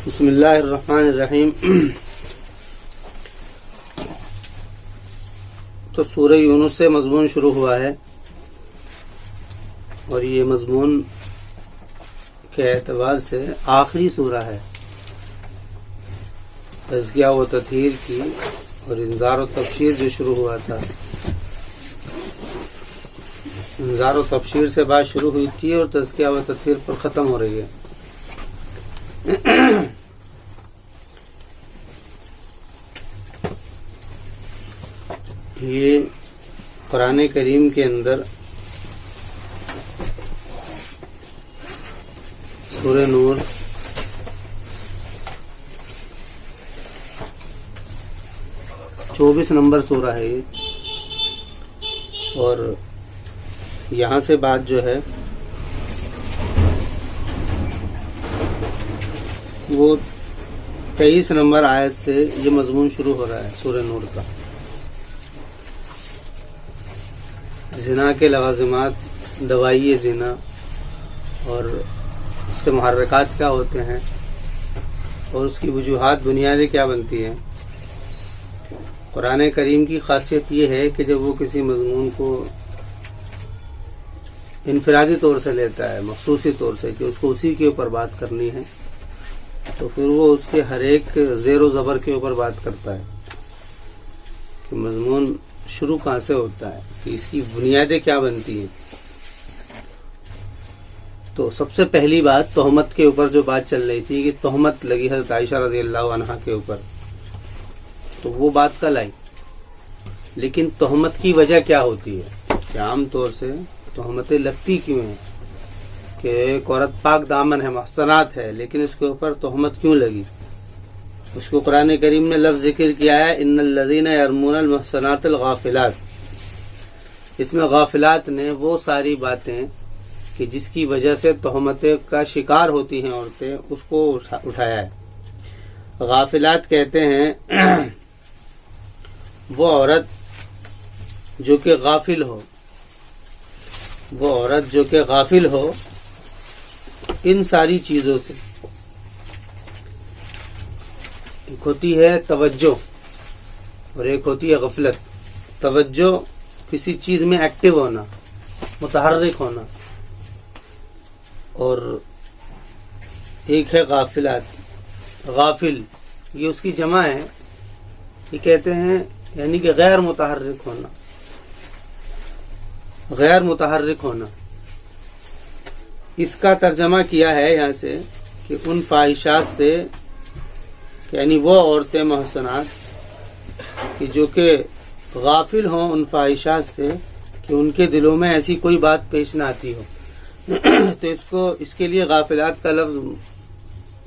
بسم اللہ الرحمن الرحیم۔ تو سورہ یونس سے مضمون شروع ہوا ہے اور یہ مضمون کے اعتبار سے آخری سورہ ہے۔ تزکیہ و تطہیر کی اور انذار و تبشیر جو شروع ہوا تھا، انذار و تبشیر سے بات شروع ہوئی تھی اور تزکیہ و تطہیر پر ختم ہو رہی ہے۔ یہ قرآن کریم کے اندر سورہ نور چوبیس نمبر سورہ ہے یہ، اور یہاں سے بات جو ہے وہ 23 نمبر آیت سے یہ مضمون شروع ہو رہا ہے سورہ نور کا۔ زنا کے لوازمات، دوائی زنا اور اس کے محرکات کیا ہوتے ہیں اور اس کی وجوہات بنیادیں کیا بنتی ہیں۔ قرآن کریم کی خاصیت یہ ہے کہ جب وہ کسی مضمون کو انفرادی طور سے لیتا ہے، مخصوصی طور سے کہ اس کو اسی کے اوپر بات کرنی ہے، تو پھر وہ اس کے ہر ایک زیر و زبر کے اوپر بات کرتا ہے کہ مضمون شروع کہاں سے ہوتا ہے، کہ اس کی بنیادیں کیا بنتی ہیں۔ تو سب سے پہلی بات تہمت کے اوپر جو بات چل رہی تھی کہ تہمت لگی حضرت عائشہ رضی اللہ عنہا کے اوپر، تو وہ بات کل آئی۔ لیکن تہمت کی وجہ کیا ہوتی ہے کہ عام طور سے تہمتیں لگتی کیوں ہیں، کہ ایک عورت پاک دامن ہے، محصنات ہے، لیکن اس کے اوپر تہمت کیوں لگی؟ اس کو قرآن کریم نے لفظ ذکر کیا ہے، ان الذین یرمون المحصنات الغافلات۔ اس میں غافلات نے وہ ساری باتیں کہ جس کی وجہ سے تہمت کا شکار ہوتی ہیں عورتیں، اس کو اٹھایا ہے۔ غافلات کہتے ہیں وہ عورت جو کہ غافل ہو، وہ عورت جو کہ غافل ہو ان ساری چیزوں سے۔ ایک ہوتی ہے توجہ اور ایک ہوتی ہے غفلت۔ توجہ کسی چیز میں ایکٹیو ہونا، متحرک ہونا، اور ایک ہے غافلات۔ غافل یہ اس کی جمع ہے، یہ کہتے ہیں یعنی کہ غیر متحرک ہونا، غیر متحرک ہونا۔ اس کا ترجمہ کیا ہے یہاں سے کہ ان فاحشات سے، یعنی وہ عورتیں محسنات کہ جو کہ غافل ہوں ان فاحشات سے، کہ ان کے دلوں میں ایسی کوئی بات پیش نہ آتی ہو، تو اس کے لیے غافلات کا لفظ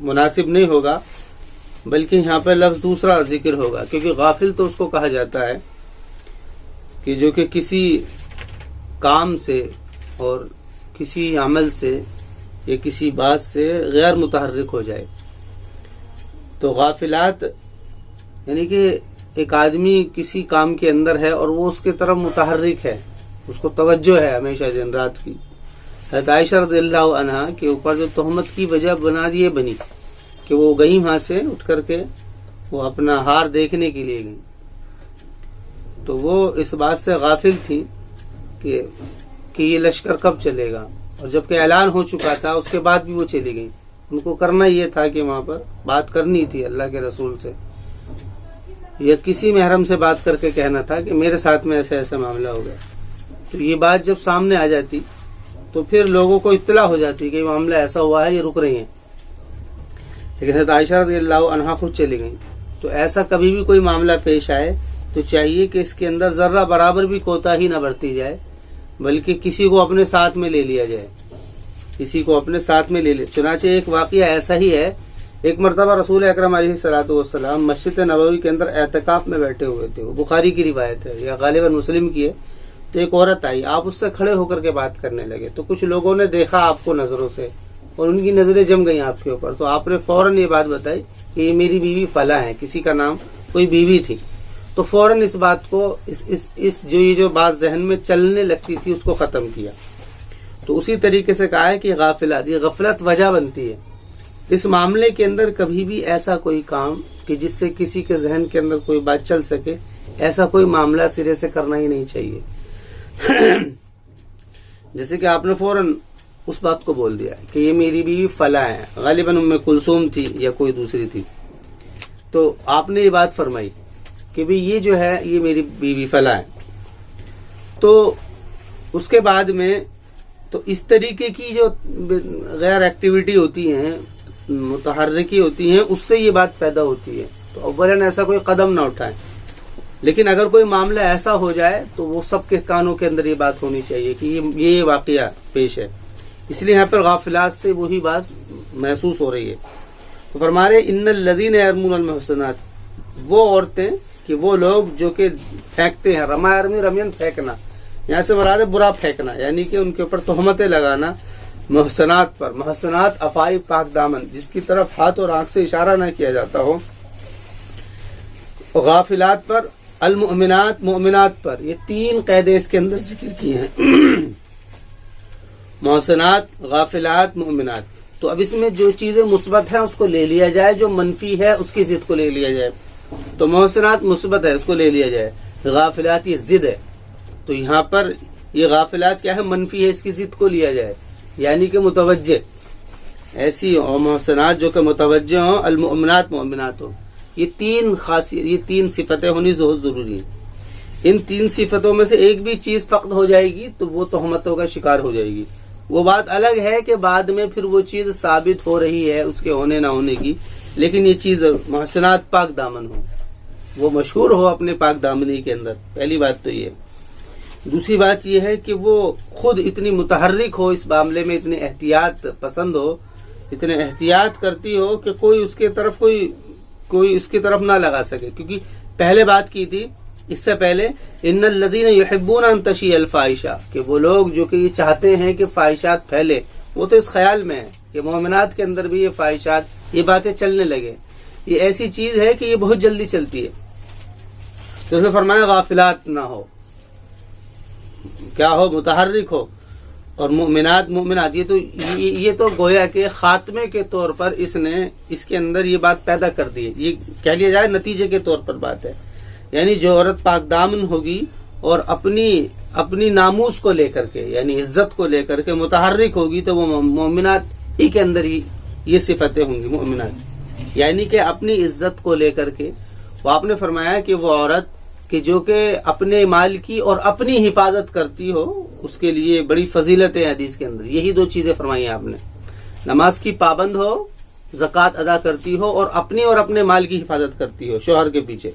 مناسب نہیں ہوگا، بلکہ یہاں پہ لفظ دوسرا ذکر ہوگا، کیونکہ غافل تو اس کو کہا جاتا ہے کہ جو کہ کسی کام سے اور کسی عمل سے یا کسی بات سے غیر متحرک ہو جائے۔ تو غافلات یعنی کہ ایک آدمی کسی کام کے اندر ہے اور وہ اس کے طرف متحرک ہے، اس کو توجہ ہے ہمیشہ دن رات کی۔ حضرت عائشہ رضی اللہ عنہا کے اوپر جو تہمت کی وجہ یہ بنی کہ وہ گئی وہاں سے اٹھ کر کے وہ اپنا ہار دیکھنے کے لیے گئی، تو وہ اس بات سے غافل تھی کہ یہ لشکر کب چلے گا، اور جبکہ اعلان ہو چکا تھا اس کے بعد بھی وہ چلی گئی۔ ان کو کرنا یہ تھا کہ وہاں پر بات کرنی تھی اللہ کے رسول سے، یا کسی محرم سے بات کر کے کہنا تھا کہ میرے ساتھ میں ایسا ایسا معاملہ ہو گیا۔ تو یہ بات جب سامنے آ جاتی تو پھر لوگوں کو اطلاع ہو جاتی کہ یہ معاملہ ایسا ہوا ہے، یہ رک رہی ہیں۔ لیکن حضرت عائشہ رضی اللہ عنہا خود چلی گئیں۔ تو ایسا کبھی بھی کوئی معاملہ پیش آئے تو چاہیے کہ اس کے اندر ذرہ برابر بھی کوتاہی نہ برتی جائے، بلکہ کسی کو اپنے ساتھ میں لے لیا جائے، کسی کو اپنے ساتھ میں لے لے۔ چنانچہ ایک واقعہ ایسا ہی ہے، ایک مرتبہ رسول اکرم علیہ الصلوۃ والسلام مسجد نبوی کے اندر اعتکاف میں بیٹھے ہوئے تھے، وہ بخاری کی روایت ہے یا غالباً مسلم کی ہے۔ تو ایک عورت آئی، آپ اس سے کھڑے ہو کر کے بات کرنے لگے، تو کچھ لوگوں نے دیکھا آپ کو نظروں سے اور ان کی نظریں جم گئیں آپ کے اوپر، تو آپ نے فوراً یہ بات بتائی کہ یہ میری بیوی فلاں ہے، کسی کا نام کوئی بیوی تھی۔ تو فوراً اس بات کو یہ جو بات ذہن میں چلنے لگتی تھی اس کو ختم کیا۔ تو اسی طریقے سے کہا ہے کہ غافلات، یہ غفلت وجہ بنتی ہے اس معاملے کے اندر کبھی بھی ایسا کوئی کام کہ جس سے کسی کے ذہن کے اندر کوئی بات چل سکے، ایسا کوئی معاملہ سرے سے کرنا ہی نہیں چاہیے۔ جیسے کہ آپ نے فوراً اس بات کو بول دیا کہ یہ میری بیوی فلاں ہے، غالباً ام کلثوم تھی یا کوئی دوسری تھی، تو آپ نے یہ بات فرمائی کہ بھی یہ جو ہے یہ میری بیوی فلاں ہے، تو اس کے بعد میں تو اس طریقے کی جو غیر ایکٹیویٹی ہوتی ہیں، متحرکی ہوتی ہیں، اس سے یہ بات پیدا ہوتی ہے، تو اولاً ایسا کوئی قدم نہ اٹھائیں۔ لیکن اگر کوئی معاملہ ایسا ہو جائے تو وہ سب کے کانوں کے اندر یہ بات ہونی چاہیے کہ یہ واقعہ پیش ہے، اس لیے یہاں پر غافلات سے وہی بات محسوس ہو رہی ہے۔ تو فرما رہے ان الذین یرمون المحصنات، وہ عورتیں کہ وہ لوگ جو کہ پھینکتے ہیں، رما یرمی رمین پھینکنا، یہاں سے مراد ہے برا پھینکنا، یعنی کہ ان کے اوپر تہمتیں لگانا، محصنات پر، محصنات افائی پاک دامن، جس کی طرف ہاتھ اور آنکھ سے اشارہ نہ کیا جاتا ہو، غافلات پر، المؤمنات مؤمنات پر، یہ تین قیدیں اس کے اندر ذکر کی ہیں، محسنات، غافلات، مؤمنات۔ تو اب اس میں جو چیزیں مثبت ہیں اس کو لے لیا جائے، جو منفی ہے اس کی ضد کو لے لیا جائے۔ تو محسنات مثبت ہے، اس کو لے لیا جائے، غافلات یہ ضد ہے، تو یہاں پر یہ غافلات کیا ہے، منفی ہے، اس کی ضد کو لیا جائے، یعنی کہ متوجہ ایسی ہو، محسنات جو کہ متوجہ ہوں، المؤمنات مؤمنات ہوں۔ یہ تین خاصیت، یہ تین صفتیں ہونی بہت ضروری ہیں۔ ان تین صفتوں میں سے ایک بھی چیز فقد ہو جائے گی تو وہ تہمتوں کا شکار ہو جائے گی۔ وہ بات الگ ہے کہ بعد میں پھر وہ چیز ثابت ہو رہی ہے اس کے ہونے نہ ہونے کی، لیکن یہ چیز محسنات پاک دامن ہو، وہ مشہور ہو اپنے پاک دامنی کے اندر، پہلی بات تو یہ۔ دوسری بات یہ ہے کہ وہ خود اتنی متحرک ہو اس معاملے میں، اتنی احتیاط پسند ہو، اتنے احتیاط کرتی ہو کہ کوئی اس کے طرف کوئی اس کی طرف نہ لگا سکے، کیونکہ پہلے بات کی تھی اس سے پہلے، ان الذین یحبون ان تشیع الفاحشہ، کہ وہ لوگ جو کہ یہ چاہتے ہیں کہ فاحشات پھیلے، وہ تو اس خیال میں ہے کہ مومنات کے اندر بھی یہ فاحشات، یہ باتیں چلنے لگے، یہ ایسی چیز ہے کہ یہ بہت جلدی چلتی ہے۔ تو اسے فرمایا غافلات نہ ہو، کیا ہو، متحرک ہو، اور مؤمنات مؤمنات، یہ تو گویا کہ خاتمے کے طور پر اس کے اندر یہ بات پیدا کر دی ہے، یہ کہہ لیا جائے نتیجے کے طور پر بات ہے، یعنی جو عورت پاک دامن ہوگی اور اپنی ناموس کو لے کر کے، یعنی عزت کو لے کر کے متحرک ہوگی، تو وہ مومنات ہی کے اندر ہی یہ صفتیں ہوں گی، مومنات، یعنی کہ اپنی عزت کو لے کر کے۔ وہ آپ نے فرمایا کہ وہ عورت کہ جو کہ اپنے مال کی اور اپنی حفاظت کرتی ہو، اس کے لیے بڑی فضیلت ہے حدیث کے اندر، یہی دو چیزیں فرمائی آپ نے، نماز کی پابند ہو، زکوٰۃ ادا کرتی ہو، اور اپنے مال کی حفاظت کرتی ہو شوہر کے پیچھے،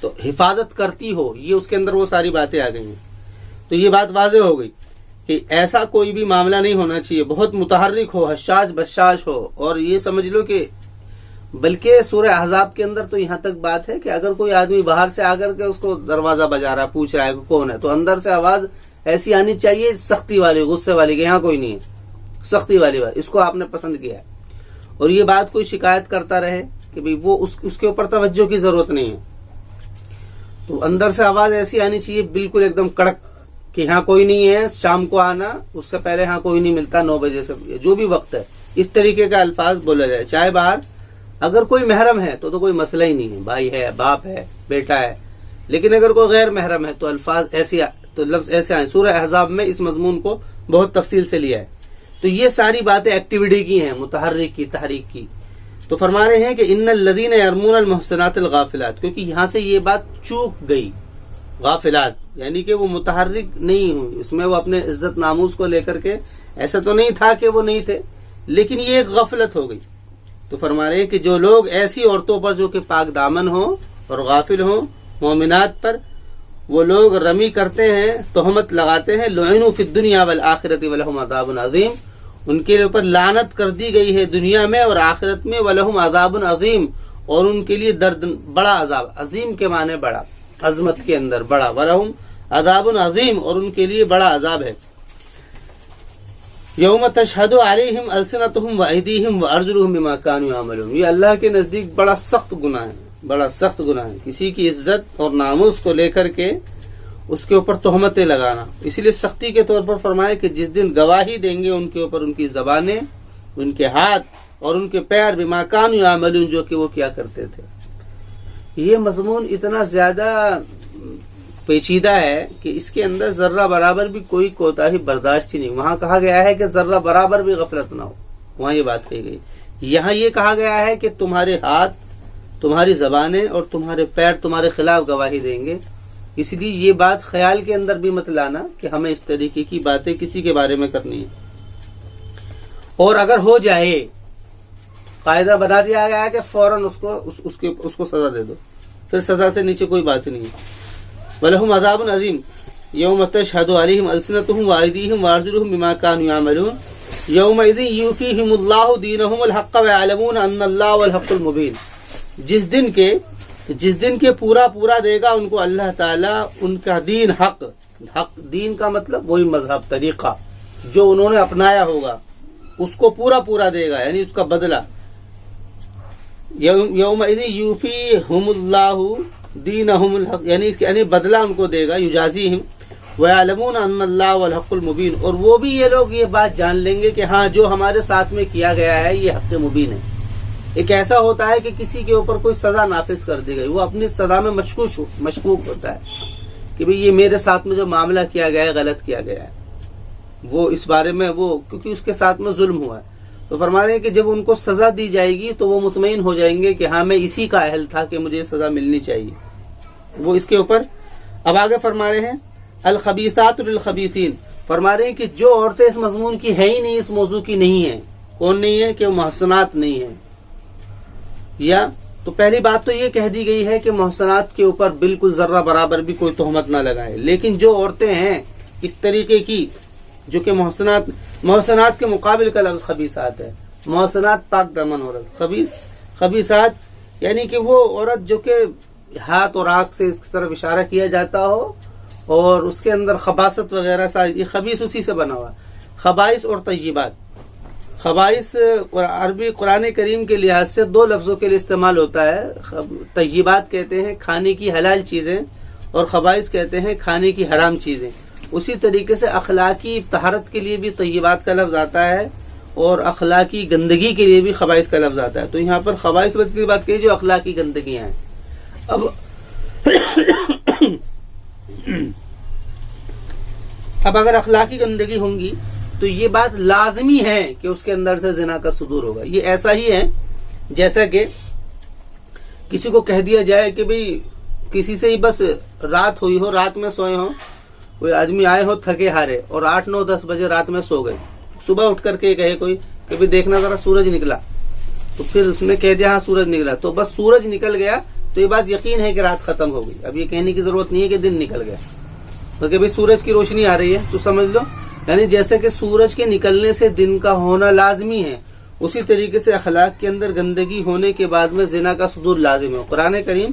تو حفاظت کرتی ہو، یہ اس کے اندر وہ ساری باتیں آ گئی ہیں۔ تو یہ بات واضح ہو گئی کہ ایسا کوئی بھی معاملہ نہیں ہونا چاہیے، بہت متحرک ہو، حشاش بشاش ہو، اور یہ سمجھ لو کہ بلکہ سورہ احزاب کے اندر تو یہاں تک بات ہے کہ اگر کوئی آدمی باہر سے آ کر کے اس کو دروازہ بجا رہا، پوچھ رہا ہے کہ کون ہے، تو اندر سے آواز ایسی آنی چاہیے سختی والی، غصے والی، کہ یہاں کوئی نہیں ہے، سختی والی بات، اس کو آپ نے پسند کیا ہے، اور یہ بات کوئی شکایت کرتا رہے کہ بھئی وہ اس کے اوپر توجہ کی ضرورت نہیں ہے، تو اندر سے آواز ایسی آنی چاہیے بالکل ایک دم کڑک کہ یہاں کوئی نہیں ہے، شام کو آنا، اس سے پہلے یہاں کوئی نہیں ملتا، 9 بجے سے جو بھی وقت ہے، اس طریقے کا الفاظ بولا جائے، چاہے باہر اگر کوئی محرم ہے تو کوئی مسئلہ ہی نہیں ہے، بھائی ہے، باپ ہے، بیٹا ہے، لیکن اگر کوئی غیر محرم ہے تو لفظ ایسے آئیں۔ سورہ احزاب میں اس مضمون کو بہت تفصیل سے لیا ہے، تو یہ ساری باتیں ایکٹیویٹی کی ہیں، متحرک کی، تحریک کی۔ تو فرما رہے ہیں کہ ان الذین یرمون المحصنات الغافلات، کیونکہ یہاں سے یہ بات چوک گئی، غافلات یعنی کہ وہ متحرک نہیں ہوئی، اس میں وہ اپنے عزت ناموس کو لے کر کے، ایسا تو نہیں تھا کہ وہ نہیں تھے، لیکن یہ ایک غفلت ہو گئی۔ تو فرما رہے ہیں کہ جو لوگ ایسی عورتوں پر جو کہ پاک دامن ہوں اور غافل ہوں، مومنات پر، وہ لوگ رمی کرتے ہیں، تہمت لگاتے ہیں، لعنوا فی الدنیا والآخرۃ ولہم عذاب عظیم، ان کے اوپر لعنت کر دی گئی ہے دنیا میں اور آخرت میں، ولہم عذاب عظیم، اور ان کے لیے درد، بڑا عذاب، عظیم کے معنی بڑا، عظمت کے اندر بڑا، ولہم عذاب عظیم، اور ان کے لیے بڑا عذاب ہے۔ یوم تشہد علیہم السنتہم وایدیہم وارجلہم بما کانوا یعملون، یہ اللہ کے نزدیک بڑا سخت گناہ ہے، بڑا سخت گناہ ہے، کسی کی عزت اور ناموس کو لے کر کے اس کے اوپر تہمتیں لگانا۔ اسی لیے سختی کے طور پر فرمایا کہ جس دن گواہی دیں گے ان کے اوپر ان کی زبانیں، ان کے ہاتھ اور ان کے پیر بما کانوا یعملون جو کہ وہ کیا کرتے تھے. یہ مضمون اتنا زیادہ پیچیدہ ہے کہ اس کے اندر ذرہ برابر بھی کوئی کوتاہی برداشت ہی نہیں. وہاں کہا گیا ہے کہ ذرہ برابر بھی غفلت نہ ہو، وہاں یہ بات کہی گئی. یہاں یہ کہا گیا ہے کہ تمہارے ہاتھ، تمہاری زبانیں اور تمہارے پیر تمہارے خلاف گواہی دیں گے. اس لیے یہ بات خیال کے اندر بھی مت لانا کہ ہمیں اس طریقے کی باتیں کسی کے بارے میں کرنی ہے. اور اگر ہو جائے، قاعدہ بنا دیا گیا ہے کہ فوراً اس کو سزا دے دو، پھر سزا سے نیچے کوئی بات نہیں ہے. وَلَهُمْ عَذَابٌ عَظِيمٌ يَوْمَ تَشْهَدُ عَلَيْهِمْ أَلْسِنَتُهُمْ وَأَيْدِيهِمْ وَأَرْجُلُهُم بِمَا كَانُوا يَعْمَلُونَ يَوْمَئِذٍ يُوفِيهِمُ اللَّهُ دِينَهُمُ الْحَقَّ وَيَعْلَمُونَ أَنَّ اللَّهَ هُوَ الْحَقُّ الْمُبِينُ. جس دن کے پورا دے گا ان کو اللہ تعالیٰ ان کا دین حق دین کا مطلب وہی مذہب طریقہ جو انہوں نے اپنایا ہوگا اس کو پورا دے گا، یعنی اس کا بدلہ. یومئذ یوفیہم اللہ دینہم الحق، یعنی بدلہ ان کو دے گا. یجازیہم ویعلمون ان اللہ والحق المبین، اور وہ بھی یہ لوگ یہ بات جان لیں گے کہ ہاں جو ہمارے ساتھ میں کیا گیا ہے یہ حق مبین ہے. ایک ایسا ہوتا ہے کہ کسی کے اوپر کوئی سزا نافذ کر دی گئی، وہ اپنی سزا میں مشکوک ہوتا ہے کہ بھئی یہ میرے ساتھ میں جو معاملہ کیا گیا ہے غلط کیا گیا ہے. وہ اس بارے میں کیونکہ اس کے ساتھ میں ظلم ہوا ہے، تو فرما رہے ہیں کہ جب ان کو سزا دی جائے گی تو وہ مطمئن ہو جائیں گے کہ ہاں میں اسی کا اہل تھا کہ مجھے سزا ملنی چاہیے. وہ اس کے اوپر اب آگے فرما رہے ہیں الخبیثات للخبیثین. فرما رہے ہیں کہ جو عورتیں اس مضمون کی ہیں ہی نہیں، اس موضوع کی نہیں ہیں. کون نہیں ہے؟ کہ محسنات نہیں ہیں. یا تو پہلی بات تو یہ کہہ دی گئی ہے کہ محسنات کے اوپر بالکل ذرہ برابر بھی کوئی تہمت نہ لگائے. لیکن جو عورتیں ہیں اس طریقے کی جو کہ محسنات کے مقابل کا لفظ خبیثات ہے. محسنات پاک دامن عورت، خبیثات یعنی کہ وہ عورت جو کہ ہاتھ اور آنکھ سے اس طرف اشارہ کیا جاتا ہو اور اس کے اندر خباثت وغیرہ یہ خبیث اسی سے بنا ہوا. خبائث اور طیبات. خبائث عربی قرآن کریم کے لحاظ سے دو لفظوں کے لیے استعمال ہوتا ہے. طیبات کہتے ہیں کھانے کی حلال چیزیں اور خبائث کہتے ہیں کھانے کی حرام چیزیں. اسی طریقے سے اخلاقی طہارت کے لیے بھی طیبات کا لفظ آتا ہے اور اخلاقی گندگی کے لیے بھی خبائث کا لفظ آتا ہے. تو یہاں پر خبائث کی بات کہی جو اخلاقی گندگیاں ہیں. اب اگر اخلاقی گندگی ہوں گی تو یہ بات لازمی ہے کہ اس کے اندر سے زنا کا صدور ہوگا. یہ ایسا ہی ہے جیسا کہ کسی کو کہہ دیا جائے کہ بھئی کسی سے ہی بس رات ہوئی ہو، رات میں سوئے ہو، کوئی آدمی آئے ہو تھکے ہارے اور 8 9 10 بجے رات میں سو گئے، صبح اٹھ کر کے کہے کوئی کہ بھئی دیکھنا ذرا سورج نکلا، تو پھر اس نے کہہ دیا ہاں سورج نکلا، تو بس سورج نکل گیا تو یہ بات یقین ہے کہ رات ختم ہو گئی. اب یہ کہنے کی ضرورت نہیں ہے کہ دن نکل گیا، بلکہ بھئی سورج کی روشنی آ رہی ہے تو سمجھ لو. یعنی جیسے کہ سورج کے نکلنے سے دن کا ہونا لازمی ہے، اسی طریقے سے اخلاق کے اندر گندگی ہونے کے بعد میں زنا کا صدور لازم ہے. قرآن کریم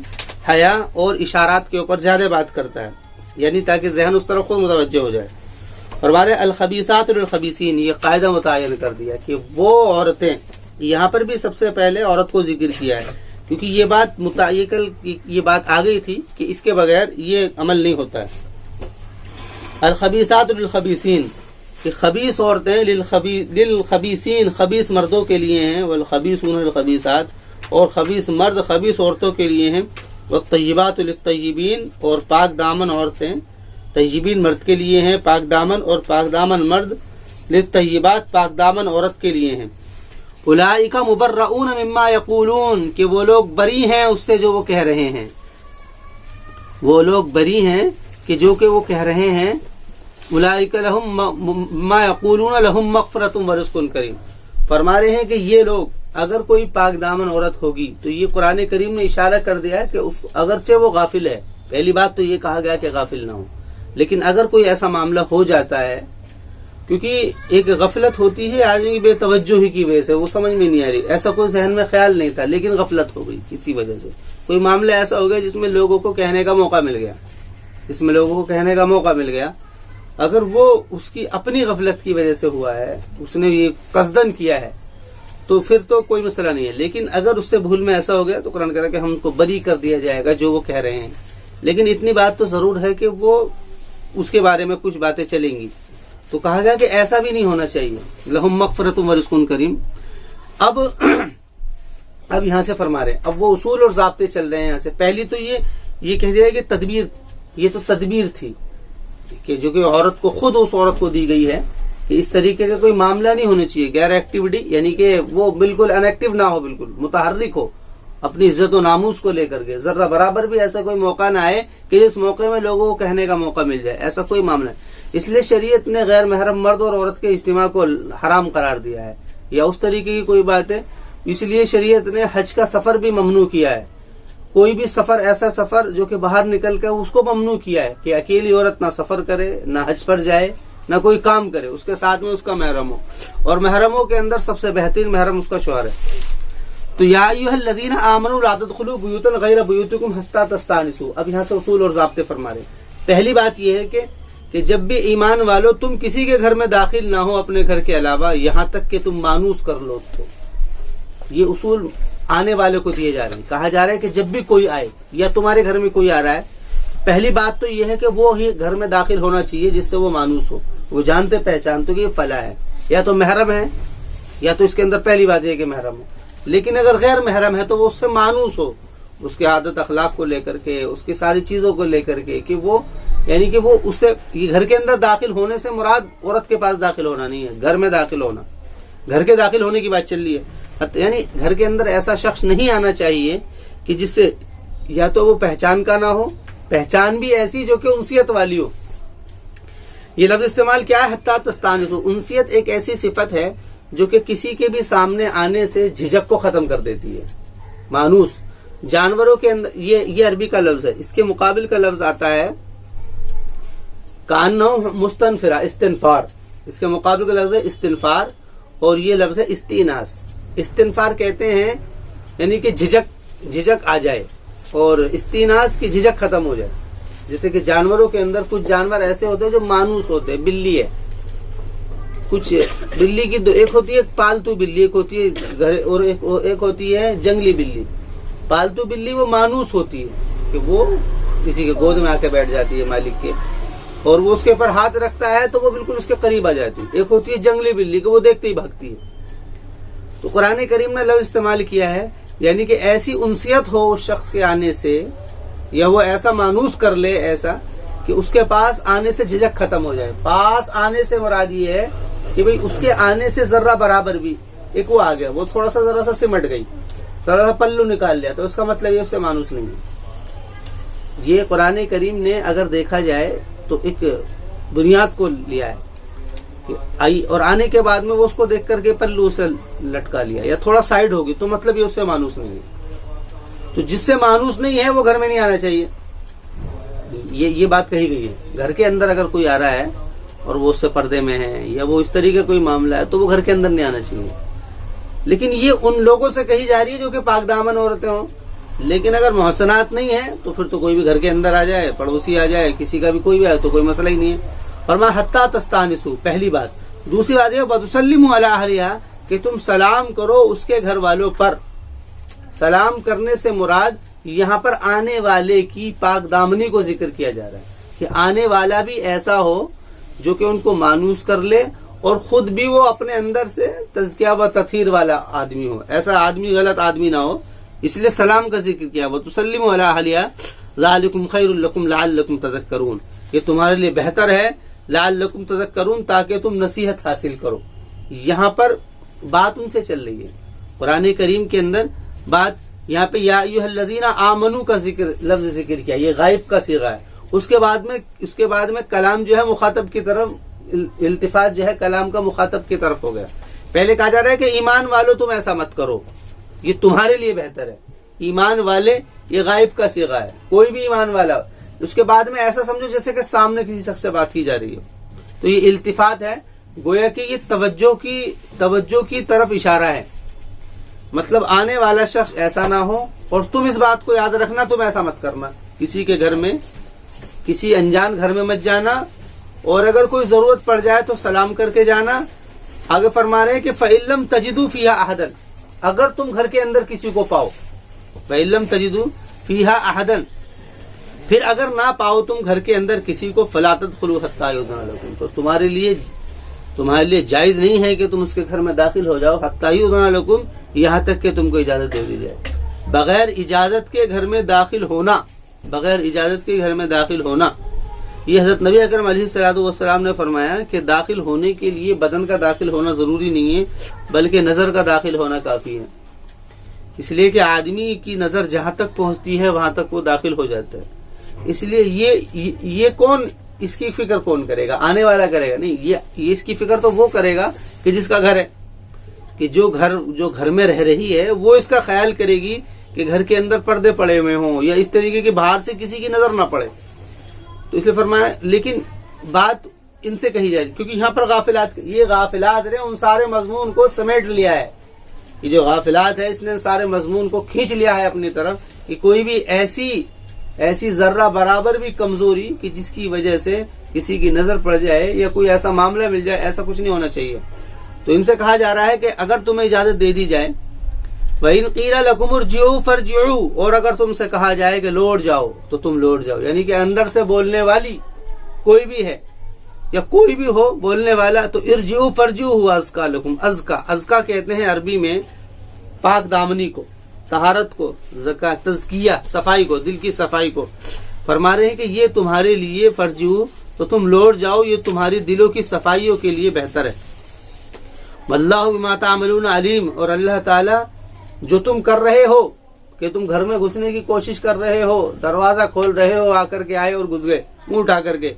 حیا اور اشارات کے اوپر زیادہ بات کرتا ہے، یعنی تاکہ ذہن اس طرف خود متوجہ ہو جائے. اور ہمارے الخبیثات للخبیثین یہ قاعدہ متعین کر دیا کہ وہ عورتیں، یہاں پر بھی سب سے پہلے عورت کو ذکر کیا ہے کیونکہ یہ بات آ گئی تھی کہ اس کے بغیر یہ عمل نہیں ہوتا ہے. الخبیثات للخبیثین کہ خبیث عورتیں للخبیثین خبیث مردوں کے لیے ہیں، والخبیثون للخبیثات اور خبیث مرد خبیث عورتوں کے لیے ہیں. والطیبات للطیبین اور پاک دامن عورتیں طیبین مرد کے لیے ہیں، پاک دامن اور پاک دامن مرد للطیبات پاک دامن عورت کے لیے ہیں. اولئک مبرؤون مما یقولون کہ وہ لوگ بری ہیں اس سے جو وہ کہہ رہے ہیں، وہ لوگ بری ہیں کہ جو کہ وہ کہہ رہے ہیں. اولئک لہم ما یقولون لہم مغفرۃ ورزق کریم. فرما رہے ہیں کہ یہ لوگ اگر کوئی پاک دامن عورت ہوگی تو یہ قرآن کریم نے اشارہ کر دیا ہے کہ اگرچہ وہ غافل ہے، پہلی بات تو یہ کہا گیا کہ غافل نہ ہو، لیکن اگر کوئی ایسا معاملہ ہو جاتا ہے، کیونکہ ایک غفلت ہوتی ہے آدمی کی بے توجہی کی وجہ سے، وہ سمجھ میں نہیں آ رہی، ایسا کوئی ذہن میں خیال نہیں تھا لیکن غفلت ہو گئی کسی وجہ سے، کوئی معاملہ ایسا ہو گیا جس میں لوگوں کو کہنے کا موقع مل گیا، اگر وہ اس کی اپنی غفلت کی وجہ سے ہوا ہے، اس نے یہ قصدن کیا ہے، تو پھر تو کوئی مسئلہ نہیں ہے. لیکن اگر اس سے بھول میں ایسا ہو گیا تو قرآن کہہ رہا ہے کہ ہم کو بری کر دیا جائے گا جو وہ کہہ رہے ہیں. لیکن اتنی بات تو ضرور ہے کہ وہ اس کے بارے میں کچھ باتیں چلیں گی. تو کہا گیا کہ ایسا بھی نہیں ہونا چاہیے. لہم مغفرۃ ورزق کریم. اب یہاں سے فرما رہے ہیں، اب وہ اصول اور ضابطے چل رہے ہیں یہاں سے. پہلی تو یہ کہہ جائے کہ تدبیر، یہ تو تدبیر تھی کہ جو کہ عورت کو خود اس عورت کو دی گئی ہے کہ اس طریقے کا کوئی معاملہ نہیں ہونا چاہیے، غیر ایکٹیویٹی، یعنی کہ وہ بالکل ان ایکٹیو نہ ہو، بالکل متحرک ہو اپنی عزت و ناموس کو لے کر کے. ذرہ برابر بھی ایسا کوئی موقع نہ آئے کہ جس موقع میں لوگوں کو کہنے کا موقع مل جائے، ایسا کوئی معاملہ ہے. اس لیے شریعت نے غیر محرم مرد اور عورت کے اجتماع کو حرام قرار دیا ہے، یا اس طریقے کی کوئی بات ہے. اس لیے شریعت نے حج کا سفر بھی ممنوع کیا ہے. کوئی بھی سفر، ایسا سفر جو کہ باہر نکل کر اس کو ممنوع کیا ہے کہ اکیلی عورت نہ سفر کرے، نہ حج پر جائے، نہ کوئی کام کرے، اس کے ساتھ میں اس کا محرم ہو. اور محرموں کے اندر سب سے بہترین محرم اس کا شوہر ہے. تو یا ایھا الذین آمنوا لا تدخلوا بیوتا غیر بیوتکم حتی تستأنسوا. اب یہاں سے اصول اور ضابطے فرما رہے. پہلی بات یہ ہے کہ جب بھی ایمان والو تم کسی کے گھر میں داخل نہ ہو اپنے گھر کے علاوہ، یہاں تک کہ تم مانوس کر لو اس کو. یہ اصول آنے والے کو دیے جا رہے ہیں. کہا جا رہا ہے کہ جب بھی کوئی آئے یا تمہارے گھر میں کوئی آ رہا ہے، پہلی بات تو یہ ہے کہ وہ ہی گھر میں داخل ہونا چاہیے جس سے وہ مانوس ہو، وہ جانتے پہچانتے کہ یہ فلاں ہے، یا تو محرم ہے، یا تو اس کے اندر پہلی بات یہ کہ محرم ہو. لیکن اگر غیر محرم ہے تو وہ اس سے مانوس ہو، اس کے عادت اخلاق کو لے کر کے، اس کی ساری چیزوں کو لے کر کے، کہ وہ یعنی کہ وہ اس سے، یہ گھر کے اندر داخل ہونے سے مراد عورت کے پاس داخل ہونا نہیں ہے، گھر میں داخل ہونا. گھر کے داخل ہونے کی بات چل رہی ہے. یعنی گھر کے اندر ایسا شخص نہیں آنا چاہیے کہ جس سے یا تو وہ پہچان کا نہ ہو، پہچان بھی ایسی جو کہ انسیت والی ہو. یہ لفظ استعمال کیا ہے؟ حتی تستأنسوا. انسیت ایک ایسی صفت ہے جو کہ کسی کے بھی سامنے آنے سے جھجک کو ختم کر دیتی ہے. مانوس جانوروں کے اندر یہ عربی کا لفظ ہے. اس کے مقابل کا لفظ آتا ہے کانو مستنفرا، استنفار. اس کے مقابل کا لفظ ہے استنفار، اور یہ لفظ ہے استیناس. استنفار کہتے ہیں یعنی کہ جھجک آ جائے، اور استیناس کی جھجک ختم ہو جائے. جیسے کہ جانوروں کے اندر کچھ جانور ایسے ہوتے ہیں جو مانوس ہوتے ہیں. بلی ہے، کچھ بلی کی دو، ایک ہوتی ہے پالتو بلی، ایک ہوتی ہے گھر، اور ایک ہوتی ہے جنگلی بلی. پالتو بلی وہ مانوس ہوتی ہے کہ وہ کسی کے گود میں آ کے بیٹھ جاتی ہے مالک کے، اور وہ اس کے اوپر ہاتھ رکھتا ہے تو وہ بالکل اس کے قریب آ جاتی ہے. ایک ہوتی ہے جنگلی بلی کہ وہ دیکھتے ہی بھاگتی ہے. تو قرآن کریم نے لفظ استعمال کیا ہے یعنی کہ ایسی انسیت ہو اس شخص کے آنے سے، یا وہ ایسا مانوس کر لے ایسا کہ اس کے پاس آنے سے جھجک ختم ہو جائے. پاس آنے سے مراد یہ ہے کہ بھئی اس کے آنے سے ذرہ برابر بھی، ایک وہ آ گیا، وہ تھوڑا سا ذرا سا سمٹ گئی، ذرا سا پلو نکال لیا، تو اس کا مطلب یہ اس سے مانوس نہیں ہے. یہ قرآن کریم نے اگر دیکھا جائے تو ایک بنیاد کو لیا ہے کہ آئی، اور آنے کے بعد میں وہ اس کو دیکھ کر کے پلو سے لٹکا لیا یا تھوڑا سائڈ ہوگی، تو مطلب یہ اس سے مانوس نہیں ہے. تو جس سے مانوس نہیں ہے وہ گھر میں نہیں آنا چاہیے. یہ بات کہی گئی ہے. گھر کے اندر اگر کوئی آ رہا ہے اور وہ اس سے پردے میں ہے یا وہ اس طریقے کا کوئی معاملہ ہے تو وہ گھر کے اندر نہیں آنا چاہیے. لیکن یہ ان لوگوں سے کہی جا رہی ہے جو کہ پاک دامن عورتیں ہوں. لیکن اگر محسنات نہیں ہے تو پھر تو کوئی بھی گھر کے اندر آ جائے، پڑوسی آ جائے، کسی کا بھی کوئی بھی آئے تو کوئی مسئلہ ہی نہیں ہے. اور میں حتی تستأنسوا، پہلی بات. دوسری بات یہ وتسلموا علی اہلھا، کہ تم سلام کرو اس کے گھر والوں پر. سلام کرنے سے مراد یہاں پر آنے والے کی پاک دامنی کو ذکر کیا جا رہا ہے کہ آنے والا بھی ایسا ہو جو کہ ان کو مانوس کر لے، اور خود بھی وہ اپنے اندر سے تزکیہ و تطہیر والا آدمی ہو. ایسا آدمی غلط آدمی نہ ہو، اس لیے سلام کا ذکر کیا. وتسلموا علی اہلھا ذالکم خیر لکم لعلکم تذکرون، یہ تمہارے لیے بہتر ہے، لعلکم تذکرون، تاکہ تم نصیحت حاصل کرو. یہاں پر بات ان سے چل رہی ہے. قرآن کریم کے اندر بات یہاں پہ یا ایھا الذین آمنوا کا لفظ ذکر کیا، یہ غائب کا صیغہ ہے. اس کے بعد میں کلام جو ہے مخاطب کی طرف، التفات جو ہے کلام کا مخاطب کی طرف ہو گیا. پہلے کہا جا رہا ہے کہ ایمان والو تم ایسا مت کرو، یہ تمہارے لیے بہتر ہے. ایمان والے یہ غائب کا صیغہ ہے، کوئی بھی ایمان والا. اس کے بعد میں ایسا سمجھو جیسے کہ سامنے کسی شخص سے بات کی جا رہی ہے. تو یہ التفات ہے، گویا کہ یہ توجہ کی طرف اشارہ ہے. مطلب آنے والا شخص ایسا نہ ہو، اور تم اس بات کو یاد رکھنا، تم ایسا مت کرنا، کسی کے گھر میں، کسی انجان گھر میں مت جانا، اور اگر کوئی ضرورت پڑ جائے تو سلام کر کے جانا. آگے فرما رہے ہیں کہ فَإِن لَّمْ تَجِدُوا فِيهَا أَحَدًا، اگر تم گھر کے اندر کسی کو پاؤ، فَإِن لَّمْ تَجِدُوا فِيهَا أَحَدًا، پھر اگر نہ پاؤ تم گھر کے اندر کسی کو، فَلَا تَدْخُلُوا حَتَّىٰ يُؤْذَنَ لَكُمْ، تو تمہارے لیے تمہارے لیے جائز نہیں ہے کہ تم اس کے گھر میں داخل ہو جاؤ، حتی یؤذن لکم، یہاں تک کہ تم کو اجازت دے دی جائے۔ بغیر اجازت کے گھر میں داخل ہونا، بغیر اجازت کے گھر میں داخل ہونا، یہ حضرت نبی اکرم علیہ الصلوۃ والسلام نے فرمایا کہ داخل ہونے کے لیے بدن کا داخل ہونا ضروری نہیں ہے، بلکہ نظر کا داخل ہونا کافی ہے، اس لیے کہ آدمی کی نظر جہاں تک پہنچتی ہے وہاں تک وہ داخل ہو جاتا ہے۔ اس لیے یہ کون، اس کی فکر کون کرے گا؟ آنے والا کرے گا نہیں، یہ اس کی فکر تو وہ کرے گا کہ جس کا گھر ہے، کہ جو گھر میں رہ رہی ہے وہ اس کا خیال کرے گی کہ گھر کے اندر پردے پڑے ہوئے ہوں یا اس طریقے کے باہر سے کسی کی نظر نہ پڑے۔ تو اس لیے فرمایا، لیکن بات ان سے کہی جائے کیونکہ یہاں پر غافلات، یہ غافلات نے ان سارے مضمون کو سمیٹ لیا ہے، یہ جو غافلات ہے اس نے سارے مضمون کو کھینچ لیا ہے اپنی طرف، کہ کوئی بھی ایسی ذرہ برابر بھی کمزوری کہ جس کی وجہ سے کسی کی نظر پڑ جائے یا کوئی ایسا معاملہ مل جائے، ایسا کچھ نہیں ہونا چاہیے۔ تو ان سے کہا جا رہا ہے کہ اگر تمہیں اجازت دے دی جائے، وَإِنْ قِيلَ لَكُمُ ارْجِعُوا فَارْجِعُوا، اور اگر تم سے کہا جائے کہ لوٹ جاؤ تو تم لوٹ جاؤ، یعنی کہ اندر سے بولنے والی کوئی بھی ہے یا کوئی بھی ہو بولنے والا، تو ارجعوا فارجعوا ہوا ازکا لکم، ازکا کہتے ہیں عربی میں پاک دامنی کو، طہارت کو، تزکیہ، صفائی کو، دل کی صفائی کو۔ فرما رہے ہیں کہ یہ تمہارے لیے فرجعوا، تو تم لوٹ جاؤ، یہ تمہاری دلوں کی صفائیوں کے لیے بہتر ہے۔ واللہ بما تعملون علیم، اور اللہ تعالی جو تم کر رہے ہو، کہ تم گھر میں گھسنے کی کوشش کر رہے ہو، دروازہ کھول رہے ہو، آ کر کے آئے اور گھس گئے منہ اٹھا کر کے،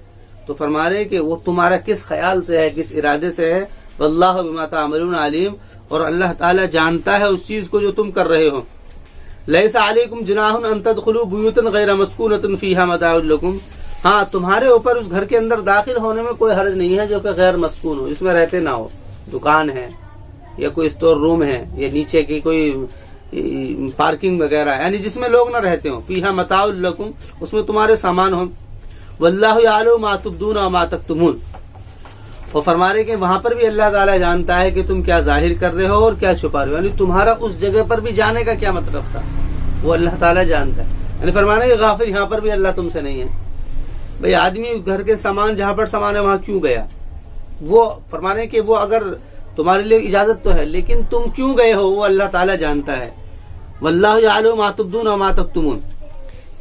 تو فرما رہے کہ وہ تمہارا کس خیال سے ہے، کس ارادے سے ہے۔ واللہ بما تعملون علیم، اور اللہ تعالی جانتا ہے اس چیز کو جو تم کر رہے ہو۔ لیس علیکم جناح ان تدخلوا بیوتا غیر مسکونۃ فیہا متاع لکم، ہاں تمہارے اوپر اس گھر کے اندر داخل ہونے میں کوئی حرج نہیں ہے جو کہ غیر مسکون ہو، اس میں رہتے نہ ہو، دکان ہے یا کوئی اسٹور روم ہے یا نیچے کی کوئی پارکنگ وغیرہ، یعنی جس میں لوگ نہ رہتے ہوں، فیہا متاع لکم، اس میں تمہارے سامان ہوں۔ واللہ یعلم ما تبدون وما تکتمون، وہ فرما رہے کہ وہاں پر بھی اللہ تعالیٰ جانتا ہے کہ تم کیا ظاہر کر رہے ہو اور کیا چھپا رہے ہو، یعنی تمہارا اس جگہ پر بھی جانے کا کیا مطلب تھا وہ اللہ تعالیٰ جانتا ہے۔ یعنی فرما رہے کہ غافل یہاں پر بھی اللہ تم سے نہیں ہے۔ بھئی آدمی گھر کے سامان جہاں پر سامان ہے وہاں کیوں گیا، وہ فرما رہے کہ وہ اگر تمہارے لیے اجازت تو ہے لیکن تم کیوں گئے ہو وہ اللہ تعالیٰ جانتا ہے۔ واللہ یعلم ما تبدون وما تکتمون،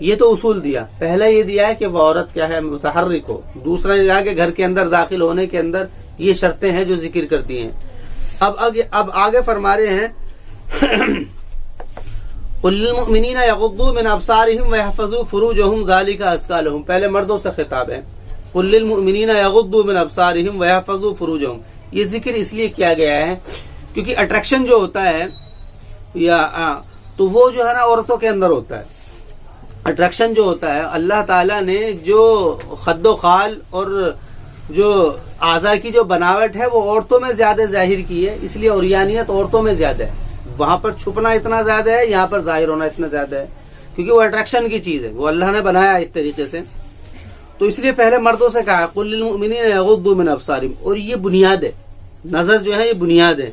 یہ تو اصول دیا، پہلا یہ دیا ہے کہ وہ عورت کیا ہے، متحرک ہو، دوسرا یہ ہے کہ گھر کے اندر داخل ہونے کے اندر یہ شرطیں ہیں جو ذکر کرتی ہیں۔ اب آگے فرما رہے ہیں قل للمؤمنین یغضوا من ابصارهم ویحفظوا فروجهم ذلک ازکی لهم، پہلے مردوں سے خطاب ہے، قل للمؤمنین یغضوا من ابصارهم ویحفظوا فروجهم، یہ ذکر اس لیے کیا گیا ہے کیونکہ اٹریکشن جو ہوتا ہے یا تو وہ جو ہے نا عورتوں کے اندر ہوتا ہے، اٹریکشن جو ہوتا ہے اللہ تعالیٰ نے جو خد و خال اور جو اعضاء کی جو بناوٹ ہے وہ عورتوں میں زیادہ ظاہر کی ہے، اس لیے عریانیت عورتوں میں زیادہ ہے، وہاں پر چھپنا اتنا زیادہ ہے، یہاں پر ظاہر ہونا اتنا زیادہ ہے، کیونکہ وہ اٹریکشن کی چیز ہے، وہ اللہ نے بنایا اس طریقے سے، تو اس لیے پہلے مردوں سے کہا قل للمؤمنین یغضوا من ابصارہم، اور یہ بنیاد ہے، نظر جو ہے یہ بنیاد ہے،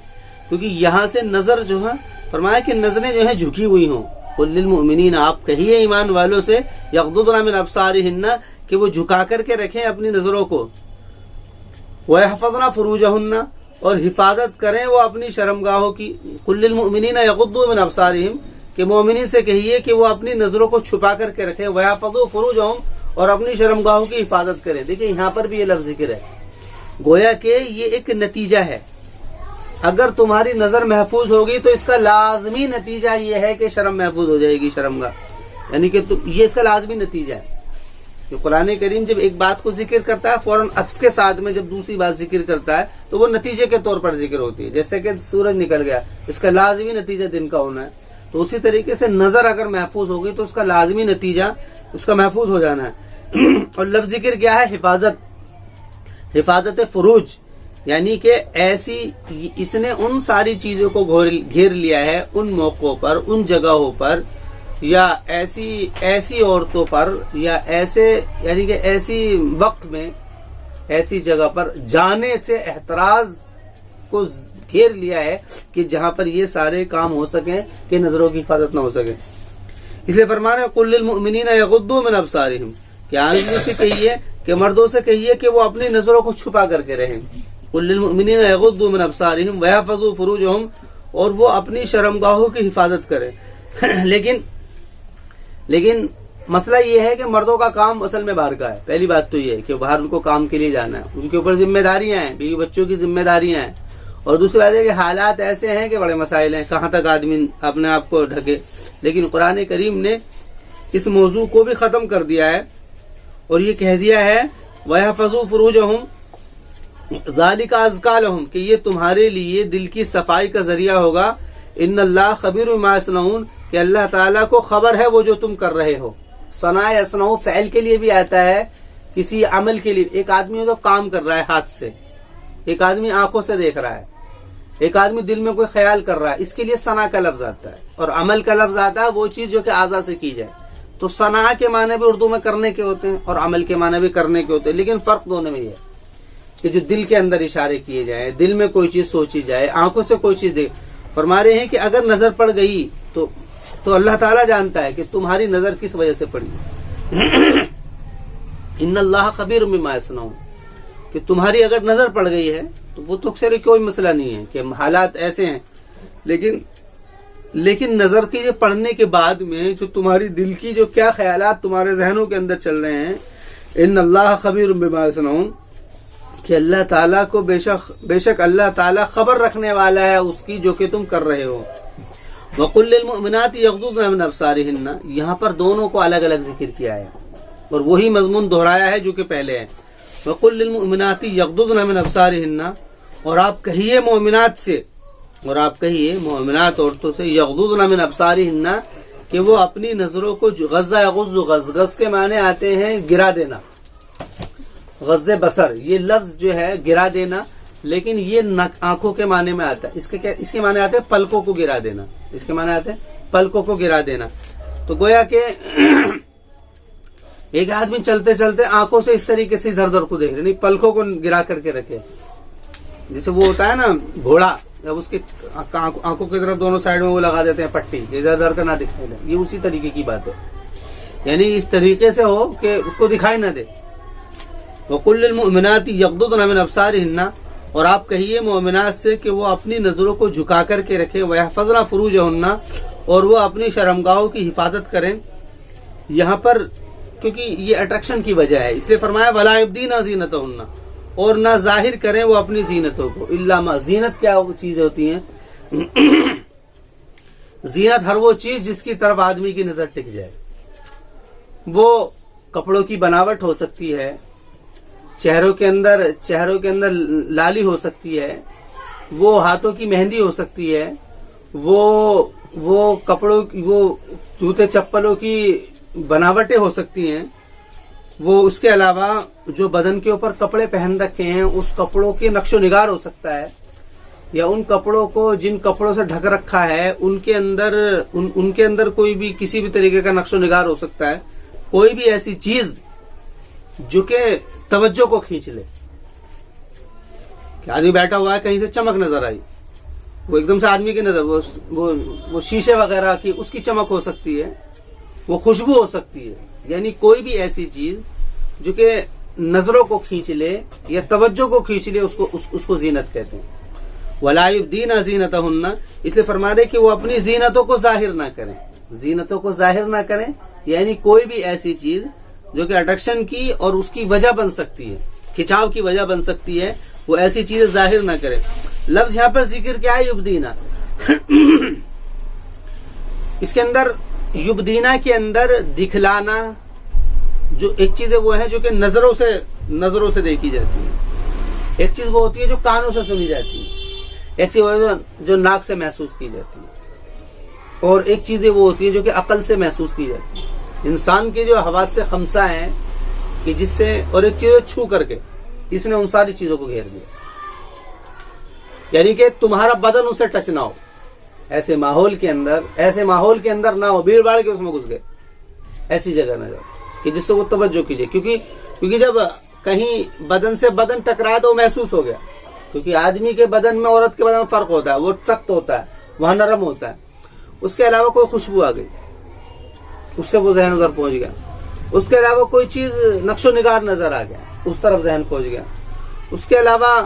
کیونکہ یہاں سے نظر جو ہے فرمایا کہ نظریں جو ہیں جھکی ہوئی ہوں، قل للمؤمنین، آپ کہیے ایمان والوں سے، یغضضن من ابصارہن، کہ وہ جھکا کر کے رکھیں اپنی نظروں کو، ویحفظن فروجہن، اور حفاظت کریں وہ اپنی شرمگاہوں کی، قل للمؤمنین یغضوا من ابصارہم، کہ مومنین سے کہیے کہ وہ اپنی نظروں کو چھپا کر کے رکھیں، ویحفظوا فروجہم، اور اپنی شرمگاہوں کی حفاظت کریں۔ دیکھیں یہاں پر بھی یہ لفظ ذکر ہے، گویا کہ یہ ایک نتیجہ ہے، اگر تمہاری نظر محفوظ ہوگی تو اس کا لازمی نتیجہ یہ ہے کہ شرم محفوظ ہو جائے گی، شرمگاہ، یعنی کہ یہ اس کا لازمی نتیجہ ہے کہ قرآن کریم جب ایک بات کو ذکر کرتا ہے فوراً عطف کے ساتھ میں جب دوسری بات ذکر کرتا ہے تو وہ نتیجے کے طور پر ذکر ہوتی ہے، جیسے کہ سورج نکل گیا، اس کا لازمی نتیجہ دن کا ہونا ہے، تو اسی طریقے سے نظر اگر محفوظ ہوگی تو اس کا لازمی نتیجہ اس کا محفوظ ہو جانا ہے۔ اور لفظ ذکر کیا ہے، حفاظت فروج، یعنی کہ ایسی اس نے ان ساری چیزوں کو گھیر لیا ہے، ان موقعوں پر، ان جگہوں پر، یا ایسی عورتوں پر، یا ایسے یعنی کہ ایسی وقت میں ایسی جگہ پر جانے سے احتراز کو گھیر لیا ہے کہ جہاں پر یہ سارے کام ہو سکیں کہ نظروں کی حفاظت نہ ہو سکے۔ اس لیے فرمانا قل للمؤمنین یغضوا من ابصارہم، کہ آدمی سے کہیے کہ مردوں سے کہیے کہ وہ اپنی نظروں کو چھپا کر کے رہیں، قل للمؤمنین یغضوا من ابصارہم ویحفظوا فروجہم، اور وہ اپنی شرمگاہوں کی حفاظت کرے. لیکن مسئلہ یہ ہے کہ مردوں کا کام اصل میں باہر کا ہے. پہلی بات تو یہ ہے کہ باہر ان کو کام کے لیے جانا ہے، ان کے اوپر ذمہ داریاں ہیں، بیوی بچوں کی ذمہ داریاں ہیں. اور دوسری بات ہے کہ حالات ایسے ہیں کہ بڑے مسائل ہیں، کہاں تک آدمی اپنے آپ کو ڈھکے. لیکن قرآن کریم نے اس موضوع کو بھی ختم کر دیا ہے اور یہ کہہ دیا ہے وَيَحْفَظُوا فُرُوجَهُمْ ذَلِكَ أَزْكَىٰ لَهُمْ، کہ یہ تمہارے لیے دل کی صفائی کا ذریعہ ہوگا. ان اللہ خبیر بما یصنعون، کہ اللہ تعالیٰ کو خبر ہے وہ جو تم کر رہے ہو. صنع یصنع فعل کے لیے بھی آتا ہے، کسی عمل کے لیے. ایک آدمی تو کام کر رہا ہے ہاتھ سے، ایک آدمی آنکھوں سے دیکھ رہا ہے، ایک آدمی دل میں کوئی خیال کر رہا ہے، اس کے لیے صنع کا لفظ آتا ہے. اور عمل کا لفظ آتا ہے وہ چیز جو کہ اعضاء سے کی جائے. تو صنع کے معنی بھی اردو میں کرنے کے ہوتے ہیں اور عمل کے معنی بھی کرنے کے ہوتے ہیں. لیکن فرق دونوں میں یہ ہے کہ جو دل کے اندر اشارے کیے جائیں، دل میں کوئی چیز سوچی جائے، آنکھوں سے کوئی چیز دیکھ. فرما رہے ہیں کہ اگر نظر پڑ گئی تو اللہ تعالیٰ جانتا ہے کہ تمہاری نظر کس وجہ سے پڑی. ان اللہ خبیر بما یصنعون، کہ تمہاری اگر نظر پڑ گئی ہے تو وہ تو اکثر کوئی مسئلہ نہیں ہے کہ حالات ایسے ہیں. لیکن نظر کے یہ پڑھنے کے بعد میں جو تمہاری دل کی جو کیا خیالات تمہارے ذہنوں کے اندر چل رہے ہیں، ان اللہ خبیر بما یصنعون، کہ اللہ تعالیٰ کو بے شک اللہ تعالیٰ خبر رکھنے والا ہے اس کی جو کہ تم کر رہے ہو. وَقُلْ لِلْمُؤْمِنَاتِ يَغْضُضْنَ مِنْ أَبْصَارِهِنَّ، یہاں پر دونوں کو الگ الگ ذکر کیا ہے اور وہی مضمون دہرایا ہے جو کہ پہلے ہے. وَقُلْ لِلْمُؤْمِنَاتِ يَغْضُضْنَ مِنْ أَبْصَارِهِنَّ، اور آپ کہیے مومنات عورتوں سے یغضضن من ابصارہن، کہ وہ اپنی نظروں کو غض غض کے معنی آتے ہیں گرا دینا، غض بصر یہ لفظ جو ہے گرا دینا، لیکن یہ آنکھوں کے معنی میں آتا ہے. اس کے معنی آتے ہیں پلکوں کو گرا دینا، اس کے معنی آتے ہیں پلکوں کو گرا دینا. تو گویا کہ ایک آدمی چلتے چلتے آنکھوں سے اس طریقے سے ادھر ادھر کو دیکھ رہے، نہیں پلکوں کو گرا کر کے رکھے. جیسے وہ ہوتا ہے نا گھوڑا، جب اس کے آنکھوں کی طرف دونوں سائڈ میں وہ لگا دیتے ہیں پٹی، ادھر ادھر کا نہ دکھائی دے، یہ اسی طریقے کی بات ہے. یعنی اس طریقے سے ہو کہ اس کو دکھائی نہ دے. وَقُلْ لِلْمُؤْمِنَاتِ يَغْضُضْنَ مِنْ أَبْصَارِهِنَّ، اور آپ کہیے مومنات سے کہ وہ اپنی نظروں کو جھکا کر کے رکھیں. وَيَحْفَظْنَ فُرُوجَهُنَّ، اور وہ اپنی شرمگاہوں کی حفاظت کریں. یہاں پر کیونکہ یہ اٹریکشن کی وجہ ہے، اس لیے فرمایا وَلَا يُبْدِينَ زِينَتَهُنَّ، اور نہ ظاہر کریں وہ اپنی زینتوں کو. الا ما، زینت کیا چیزیں ہوتی ہیں؟ زینت ہر وہ چیز جس کی طرف آدمی کی نظر ٹک جائے. وہ کپڑوں کی بناوٹ ہو سکتی ہے، چہروں کے اندر لالی ہو سکتی ہے، وہ ہاتھوں کی مہندی ہو سکتی ہے، وہ کپڑوں کی، وہ جوتے چپلوں کی بناوٹیں ہو سکتی ہیں. وہ اس کے علاوہ جو بدن کے اوپر کپڑے پہن رکھے ہیں اس کپڑوں کے نقش و نگار ہو سکتا ہے، یا ان کپڑوں کو جن کپڑوں سے ڈھک رکھا ہے ان کے اندر کوئی بھی کسی بھی طریقے کا نقش و نگار ہو سکتا ہے. کوئی بھی ایسی چیز جو کہ توجہ کو کھینچ لے، کہ آدمی بیٹھا ہوا ہے کہیں سے چمک نظر آئی، وہ ایک دم سے آدمی کی نظر وہ شیشے وغیرہ کی اس کی چمک ہو سکتی ہے، وہ خوشبو ہو سکتی ہے. یعنی کوئی بھی ایسی چیز جو کہ نظروں کو کھینچ لے یا توجہ کو کھینچ لے اس کو زینت کہتے ہیں. وَلَا يُبْدِينَ زِينَتَهُنَّ، اس لیے فرما رہے کہ وہ اپنی زینتوں کو ظاہر نہ کریں. زینتوں کو ظاہر نہ کریں یعنی کوئی بھی ایسی چیز جو کہ اٹریکشن کی اور اس کی وجہ بن سکتی ہے، کھچاؤ کی وجہ بن سکتی ہے، وہ ایسی چیزیں ظاہر نہ کریں. لفظ یہاں پر ذکر کیا ہے؟ یبدینا. اس کے اندر یبدینا کے اندر دکھلانا جو ایک چیز ہے وہ ہے جو کہ نظروں سے دیکھی جاتی ہے. ایک چیز وہ ہوتی ہے جو کانوں سے سنی جاتی ہے، ایک چیز وہ ہے جو ناک سے محسوس کی جاتی ہے، اور ایک چیزیں وہ ہوتی ہیں جو کہ عقل سے محسوس کی جاتی ہے. انسان کے جو حواس سے خمسہ ہیں کہ جس سے، اور ایک چیز چھو کر کے اس نے ان ساری چیزوں کو گھیر دیا. یعنی کہ تمہارا بدن اسے ٹچ نہ ہو، ایسے ماحول کے اندر نہ ہو، بھیڑ بھاڑ کے اس میں گھس گئے، ایسی جگہ نہ جاؤ کہ جس سے وہ توجہ کیجیے. کیونکہ جب کہیں بدن سے بدن ٹکرا تو محسوس ہو گیا، کیونکہ آدمی کے بدن میں عورت کے بدن میں فرق ہوتا ہے، وہ سخت ہوتا ہے، وہاں نرم ہوتا ہے. اس کے علاوہ کوئی خوشبو آ گئی، اس سے وہ ذہن ادھر پہنچ گیا. اس کے علاوہ کوئی چیز نقش و نگار نظر آ گیا، اس طرف ذہن پہنچ گیا. اس کے علاوہ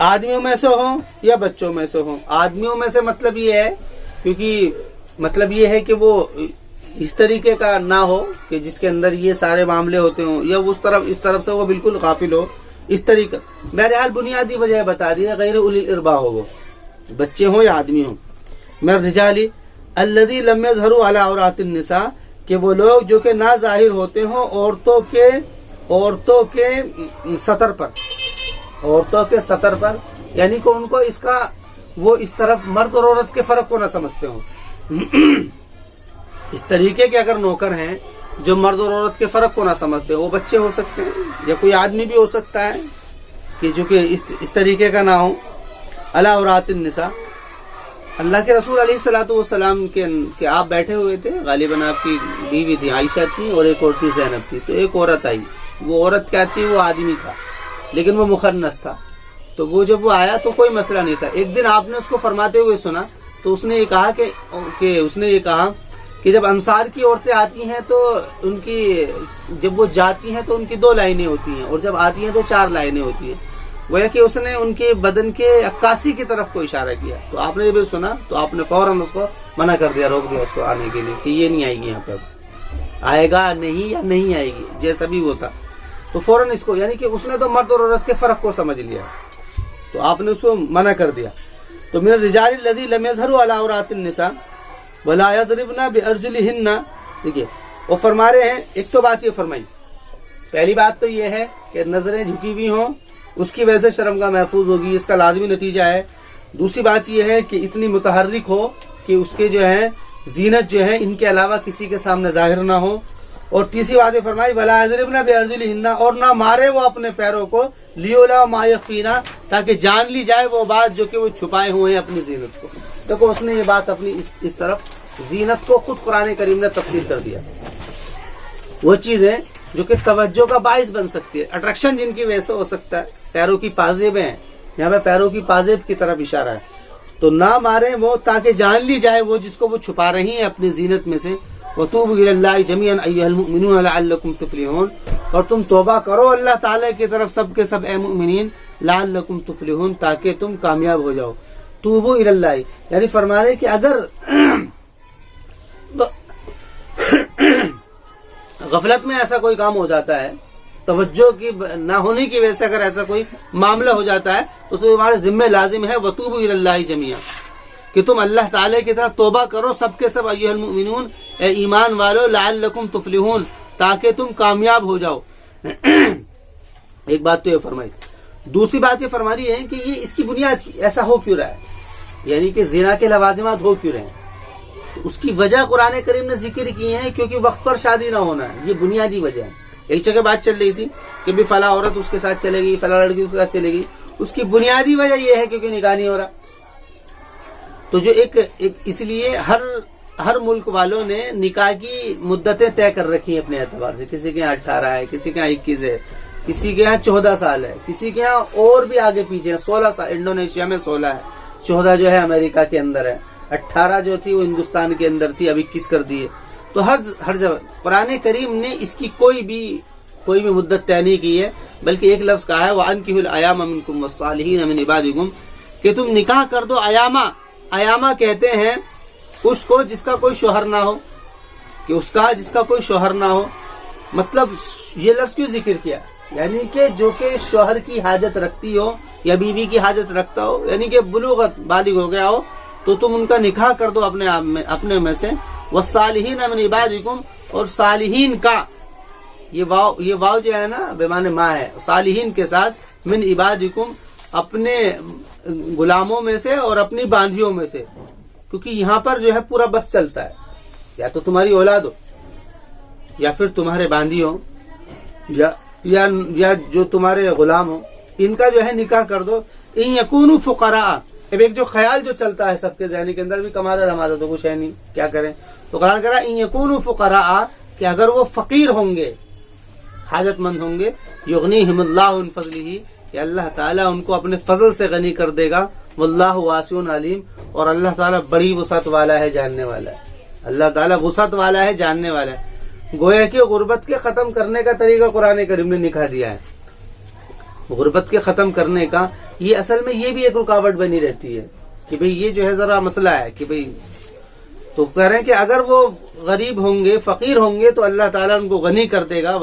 آدمیوں میں سے ہوں یا بچوں میں سے ہوں. آدمیوں میں سے مطلب یہ ہے کیونکہ مطلب یہ ہے کہ وہ اس طریقے کا نہ ہو کہ جس کے اندر یہ سارے معاملے ہوتے ہوں، یا اس طرف سے وہ بالکل غافل ہو. اس طریقے بہرحال بنیادی وجہ بتا دی ہے، غیر اولی الارباء ہو، وہ بچے ہوں یا آدمی ہوں. من الرجال الذی لم یظہروا علی عورات النساء، کہ وہ لوگ جو کہ نہ ظاہر ہوتے ہوں عورتوں کے سطر پر، یعنی کہ ان کو اس کا وہ اس طرف مرد اور عورت کے فرق کو نہ سمجھتے ہوں. اس طریقے کے اگر نوکر ہیں جو مرد اور عورت کے فرق کو نہ سمجھتے، وہ بچے ہو سکتے ہیں یا کوئی آدمی بھی ہو سکتا ہے کہ جو کہ اس طریقے کا نہ ہو. علی عورات النساء، اللہ کے رسول علیہ الصلوۃ والسلام کے آپ بیٹھے ہوئے تھے، غالباً آپ کی بیوی تھی عائشہ تھی اور ایک اور تھی زینب تھی. تو ایک عورت آئی، وہ عورت کیا تھی؟ وہ آدمی تھا لیکن وہ مخنث تھا. تو وہ جب وہ آیا تو کوئی مسئلہ نہیں تھا. ایک دن آپ نے اس کو فرماتے ہوئے سنا تو اس نے یہ کہا کہ جب انصار کی عورتیں آتی ہیں تو ان کی جب وہ جاتی ہیں تو ان کی 2 لائنیں ہوتی ہیں اور جب آتی ہیں تو 4 لائنیں ہوتی ہیں. گویا کہ اس نے ان کے بدن کے عکاسی کی طرف کو اشارہ کیا. تو آپ نے جب سنا تو آپ نے فوراً اس کو منع کر دیا، روک دیا اس کو آنے کے لیے کہ یہ نہیں آئے گی، یہاں پر آئے گا نہیں یا نہیں آئے گی، جیسا بھی وہ تھا. تو فوراً اس کو، یعنی کہ اس نے تو مرد اور عورت کے فرق کو سمجھ لیا تو آپ نے اس کو منع کر دیا. تو من الرجال الذی لم یظہروا علی عورات النساء ولا یضربن بارجلہن. دیکھیے وہ فرما رہے ہیں، ایک تو بات یہ فرمائی، پہلی بات تو یہ ہے کہ نظریں جھکی ہوئی ہوں، اس کی وجہ سے شرمگاہ محفوظ ہوگی، اس کا لازمی نتیجہ ہے. دوسری بات یہ ہے کہ اتنی متحرک ہو کہ اس کے جو ہے زینت جو ہے ان کے علاوہ کسی کے سامنے ظاہر نہ ہو. اور تیسری بات یہ فرمائی ولا یضربن بارجلہن، اور نہ مارے وہ اپنے پیروں کو، لیولا ما یخفینا، تاکہ جان لی جائے وہ بات جو کہ وہ چھپائے ہوئے ہیں اپنی زینت کو. دیکھو اس نے یہ بات اپنی اس طرف زینت کو خود قرآن کریم نے تفسیر کر دیا. وہ چیزیں جو کہ توجہ کا باعث بن سکتی ہے، اٹریکشن جن کی وجہ سے ہو سکتا ہے. پیروں کی پازیبیں ہیں، یہاں پہ پیروں کی پازیب کی طرف اشارہ ہے. تو نہ مارے وہ تاکہ جان لی جائے وہ جس کو وہ چھپا رہی ہیں اپنی زینت میں سے. وَتُوبُوا إِلَى اللَّهِ جَمِيعًا أَيُّهَا الْمُؤْمِنُونَ لَعَلَّكُمْ تُفْلِحُونَ، اور تم توبہ کرو اللہ تعالیٰ کی طرف سب کے سب اے مؤمنین، لَعَلَّكُمْ تُفْلِحُونَ، تاکہ تم کامیاب ہو جاؤ. توبوا إِلَى اللَّهِ، یعنی فرما رہے کہ اگر غفلت میں ایسا کوئی کام ہو جاتا ہے، توجہ کی نہ ہونے کی وجہ سے اگر ایسا کوئی معاملہ ہو جاتا ہے تو تمہارے ذمہ لازم ہے وَتُوبُوا إِلَى اللَّهِ جَمِيعًا، کہ تم اللہ تعالیٰ کی طرف توبہ کرو سب کے سب ایھا المؤمنون، اے ایمان والو، لعلکم تفلحون، تاکہ تم کامیاب ہو جاؤ. ایک بات تو یہ فرمائی. دوسری بات یہ فرما رہی ہے کہ یہ اس کی بنیاد ایسا ہو کیوں رہا ہے، یعنی کہ زنا کے لوازمات ہو کیوں رہے ہیں. اس کی وجہ قرآن کریم نے ذکر کی ہے کیونکہ وقت پر شادی نہ ہونا ہے، یہ بنیادی وجہ ہے. ایک جگہ بات چل رہی تھی کہ بھی فلاں عورت اس کے ساتھ چلے گی، فلاں لڑکی اس کے ساتھ چلے گی، اس کی بنیادی وجہ یہ ہے کیونکہ نکاح نہیں ہو رہا. تو جو ایک اس لیے ہر ملک والوں نے نکاح کی مدتیں طے کر رکھی ہیں اپنے اعتبار سے. کسی کے یہاں 18 ہے، کسی کے یہاں 21 ہے، کسی کے یہاں 14 سال ہے، کسی کے یہاں اور بھی آگے پیچھے ہیں 16 سال. انڈونیشیا میں 16 ہے، 14 جو ہے امریکہ کے اندر ہے، 18 جو تھی وہ ہندوستان کے اندر تھی، اب 21 کر دی ہے. تو ہر جگہ قرآن کریم نے اس کی کوئی بھی مدت طے نہیں کی ہے، بلکہ ایک لفظ کہا ہے وَأَنكِحُوا الْأَيَامَ مِنكُمْ وَالصَّالِحِينَ مِنْ عِبَادِكُمْ، کہ تم نکاح کر دو. ایاما کہتے ہیں اس کو جس کا کوئی شوہر نہ ہو، کہ اس کا جس کا کوئی شوہر نہ ہو. مطلب یہ لفظ کیوں ذکر کیا؟ یعنی کہ جو کہ شوہر کی حاجت رکھتی ہو یا بیوی کی حاجت رکھتا ہو، یعنی کہ بلوغت بالغ ہو گیا ہو، تو تم ان کا نکاح کر دو اپنے میں سے. والصالحین من عبادکم، اور صالحین کا یہ واو جو ہے نا بمعنی ما ہے، صالحین کے ساتھ من عبادکم، اپنے غلاموں میں سے اور اپنی باندھیوں میں سے. کیونکہ یہاں پر جو ہے پورا بس چلتا ہے، یا تو تمہاری اولاد ہو یا پھر تمہارے باندھی ہو یا جو تمہارے غلام ہو، ان کا جو ہے نکاح کر دو. ان یکونوا فقراء، اب ایک جو خیال جو چلتا ہے سب کے ذہن کے اندر بھی کمادا دھمادا تو کچھ ہے نہیں، کیا کریں؟ تو قرآن کہہ رہا ان یکونوا فقراء، کہ اگر وہ فقیر ہوں گے، حاجت مند ہوں گے، یغنیہم اللہ من فضلہ، کہ اللہ تعالیٰ ان کو اپنے فضل سے غنی کر دے گا. واللہ واسع علیم، اور اللہ تعالیٰ بڑی وسعت والا ہے، جاننے والا ہے. اللہ تعالیٰ وسعت والا ہے، جاننے والا ہے. گویا کہ غربت کے ختم کرنے کا طریقہ قرآن کریم نے نکھا دیا ہے. غربت کے ختم کرنے کا یہ اصل میں یہ بھی ایک رکاوٹ بنی رہتی ہے کہ بھئی یہ جو ہے ذرا مسئلہ ہے کہ بھئی، تو کہہ رہے ہیں کہ اگر وہ غریب ہوں گے، فقیر ہوں گے تو اللہ تعالیٰ ان کو غنی کر دے گا.